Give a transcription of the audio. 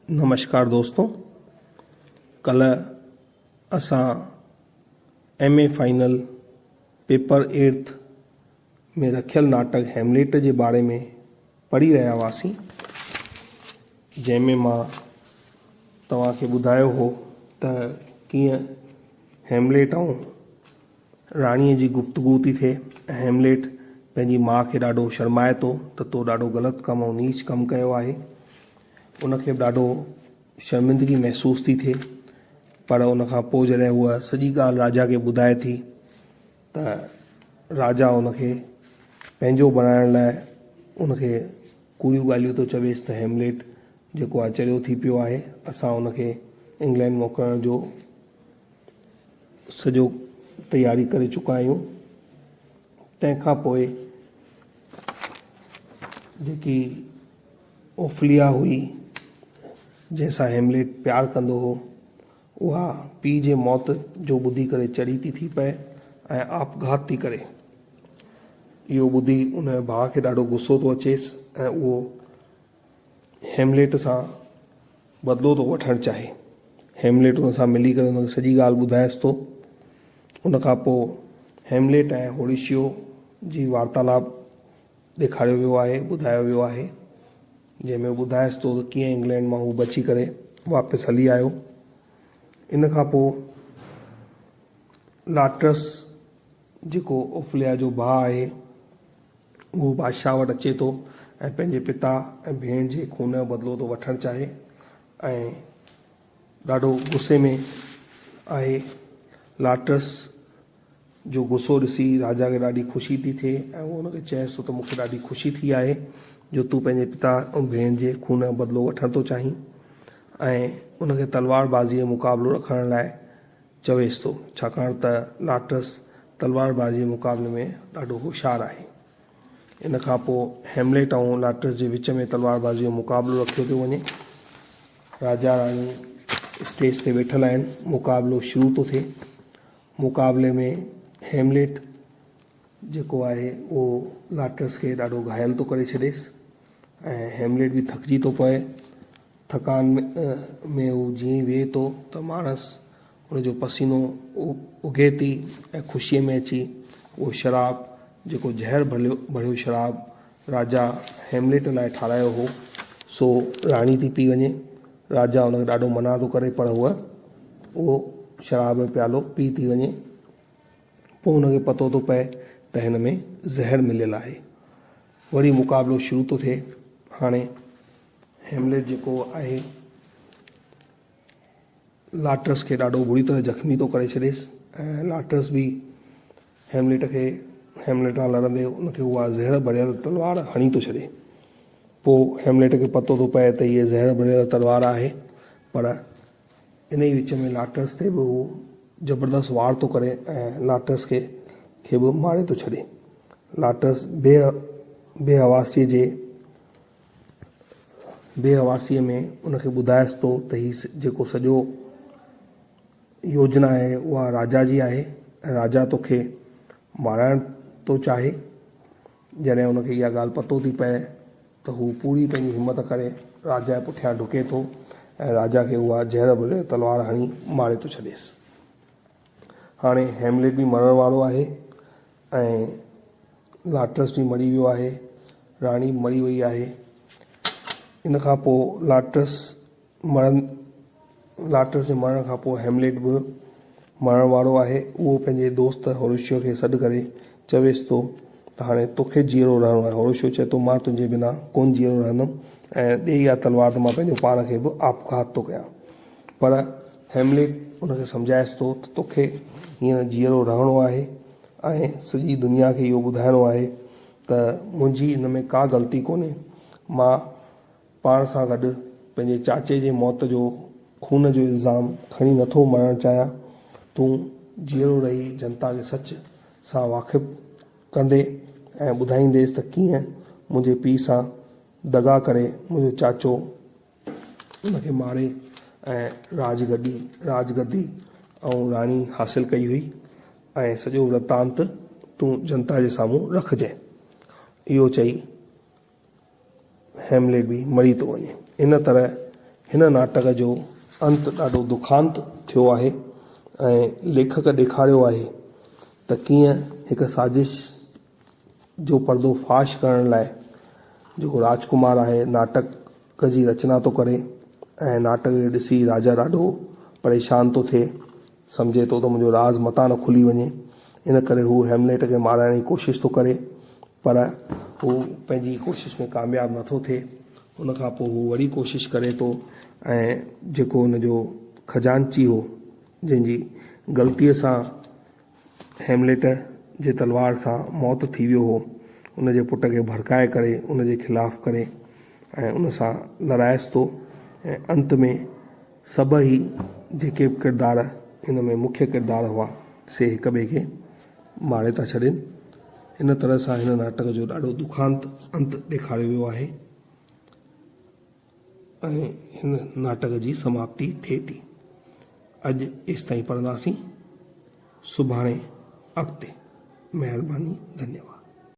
नमस्कार दोस्तों, कल असां MA फाइनल पेपर 8 में रखियल नाटक हेमलेट के बारे में पढ़ी रहा हुआसीं, जैमें मां तव्हांखे ॿुधायो हो त कीअं हेमलेट ऐं राणीअ जी गुफ्तगू थी थिए। हेमलेट पंहिंजी माउ खे ॾाढो शर्माए थो त तो ॾाढो ग़लति कमु ऐं नीच कमु कयो आहे। उनखे ॾाढो शर्मिंदगी महसूस थी थिए, पर उनखां पोइ जॾहिं उहा सॼी ॻाल्हि राजा खे ॿुधाए थी त राजा उनखे पंहिंजो बणाइण लाइ उनखे कूड़ियूं ॻाल्हियूं थो चवेसि त हेमलेट जेको आहे चरियो थी पियो आहे, असां उनखे इंग्लैंड मोकिलण जो सॼो तयारी करे चुका आहियूं। तंहिंखां पोइ जेकी ओफलिया हुई जंहिंसां हेमलेट प्यार कंदो हो, उहा पीउ जे मौत जो ॿुधी करे चढ़ी थी पए ऐं आपघात थी करे। इहो ॿुधी उन भाउ खे ॾाढो गुस्सो थो अचेसि ऐं उहो हेमलेट सां बदिलो थो वठणु चाहे। हेमलेट उन सां मिली करे उनखे सॼी ॻाल्हि ॿुधाएसि थो। उनखां पोइ हेमलेट ऐं होरेशियो जी वार्तालाप ॾेखारियो वियो आहे, ॿुधायो वियो आहे, जंहिंमें ॿुधाएसि थो त कीअं इंग्लैंड मां हू बची करे वापसि हली आयो। इन खां पोइ लाट्रस जेको ओफलिया जो भाउ आहे, उहो बादशाह वटि अचे थो ऐं पंहिंजे पिता ऐं भेण जे खून जो बदिलो थो वठणु चाहे ऐं ॾाढो गुस्से में आहे। लाट्रस जो गुस्सो ॾिसी राजा खे ॾाढी ख़ुशी थी थिए ऐं उहो उनखे चएसि थो त मूंखे ॾाढी ख़ुशी थी आहे जो तूं पंहिंजे पिता ऐं भेण जे खून जो बदिलो वठणु थो चाहीं, ऐं उनखे तलवारबाज़ीअ जो मुक़ाबिलो रखण लाइ चवेसि थो, छाकाणि त लाट्रस तलवारबाज़ी जे मुक़ाबले में ॾाढो होशियारु आहे। इन खां पोइ हेमलेट ऐं लाट्रस जे विच में तलवारबाज़ी जो मुक़ाबिलो रखियो थो वञे। राजा राणी स्टेज ते वेठल आहिनि, मुक़ाबिलो शुरू थो थिए। मुक़ाबले में हेमलेट जेको आहे उहो लाट्रस खे ॾाढो घायल थो करे छॾेसि ऐं हेमलेट बि थकिजी थो पए। थकान में हू जीअं ई वेहे थो त माणस उनजो पसीनो उगे थी ऐं ख़ुशीअ में अची उहो शराब जेको ज़हर भरियो शराब राजा हेमलेट लाइ ठारायो हो, सो राणी थी पी वञे। राजा उनखे ॾाढो मना थो करे, पर उहो शराब जो प्यालो पी थी वञे। पोइ उनखे पतो थो पए त हिन में ज़हर मिलियल आहे। वरी मुक़ाबिलो शुरू थो थिए। हाणे हेमलेट जेको आहे लाट्रस खे ॾाढो बुरी तरह ज़ख़्मी थो करे छॾेसि ऐं लाट्रस बि हेमलेट सां लड़ंदे उनखे उहा ज़हर भरियल तलवार हणी थो छॾे। पोइ हेमलेट खे पतो थो पए त इहा ज़हर भरियल तलवार आहे, पर इन ई विच में लाट्रस ते बि उहो ज़बरदस्त वार थो करे ऐं लाट्रस खे बि मारे थो छॾे। लाट्रस बेहवासीअ में उनखे ॿुधाएसि थो त हीउ जेको सॼो योजना आहे उहा राजा जी आहे ऐं राजा तोखे माराइण थो चाहे। जॾहिं उनखे इहा ॻाल्हि पतो थी पए त हू पूरी पंहिंजी हिमत करे राजा जे पुठियां डुके थो ऐं राजा खे उहा ज़हर भरियल तलवार हणी मारे थो छॾेसि। हाणे हेमलेट बि मरण वारो आहे ऐं लाट्रस बि मरी वियो आहे, राणी मरी वई आहे। इन खां पोइ लाट्रस जे मरण खां पोइ हेमलेट बि मरण वारो आहे। उहो पंहिंजे दोस्त होरेशियो खे सॾु करे चवेसि थो त हाणे तोखे जीअरो रहणो आहे। होरेशियो चए थो मां तुंहिंजे बिना कोन जीअरो रहंदुमि ऐं ॾे इहा तलवार त मां पंहिंजो पाण खे बि आपघात थो कयां। पर हेमलेट उनखे सम्झाएसि थो त तोखे हीअं जीअरो रहणो आहे ऐं सॼी दुनिया खे इहो ॿुधाइणो आहे त मुंहिंजी इन में का ग़लती कोन्हे। मां पाण सां गॾु पंहिंजे चाचे जे मौत जो खून जो इल्ज़ाम खणी नथो मरणु चाहियां। तूं जीअरो रही जनता खे सच सां वाक़िफ़ु कंदे ऐं ॿुधाईंदेसि त कीअं मुंहिंजे पीउ सां दगा करे मुंहिंजो चाचो उनखे मारे ऐं राजगद्दी ऐं राणी हासिल कई हुई ऐं सॼो वृतांत तूं जनता जे साम्हूं रखजांइ। इहो चई हेमलेट भी मरी तो वञे। इन तरह हिन नाटक जो अंत ॾाढो दुखांत थियो आहे ऐं लेखक ॾेखारियो आहे त कीअं हिकु साज़िश जो पर्दो फाश करण लाइ जेको राजकुमार आहे नाटक जी रचना थो करे ऐं नाटक खे ॾिसी राजा ॾाढो परेशान थो थिए, सम्झे थो त मुंहिंजो राज़ मता न खुली वञे। इन करे हू हेमलेट खे माराइण जी कोशिशि थो करे, पर हू पंहिंजी कोशिशि में कामयाबु नथो थिए। उन खां पोइ हू वरी कोशिशि करे थो ऐं जेको हुनजो खजांची हो, जंहिंजी ग़लतीअ सां हेमलेट जे तलवार सां मौत थी वियो हो, उनजे पुट खे भड़काए करे उनजे खिलाफ़ करे ऐं उन सां लड़ाइसि थो ऐं अंत में सभई जेके बि किरदार इन में मुख्य किरदार हुआ से हिक ॿिए खे मारे था छॾनि। इन तरह सां हिन नाटक जो ॾाढो दुखांत अंत ॾेखारियो वियो आहे ऐं हिन नाटक जी समाप्ति थिए थी। अॼु एसि ताईं पढ़ंदासीं, सुभाणे अॻिते। महिरबानी, धन्यवाद।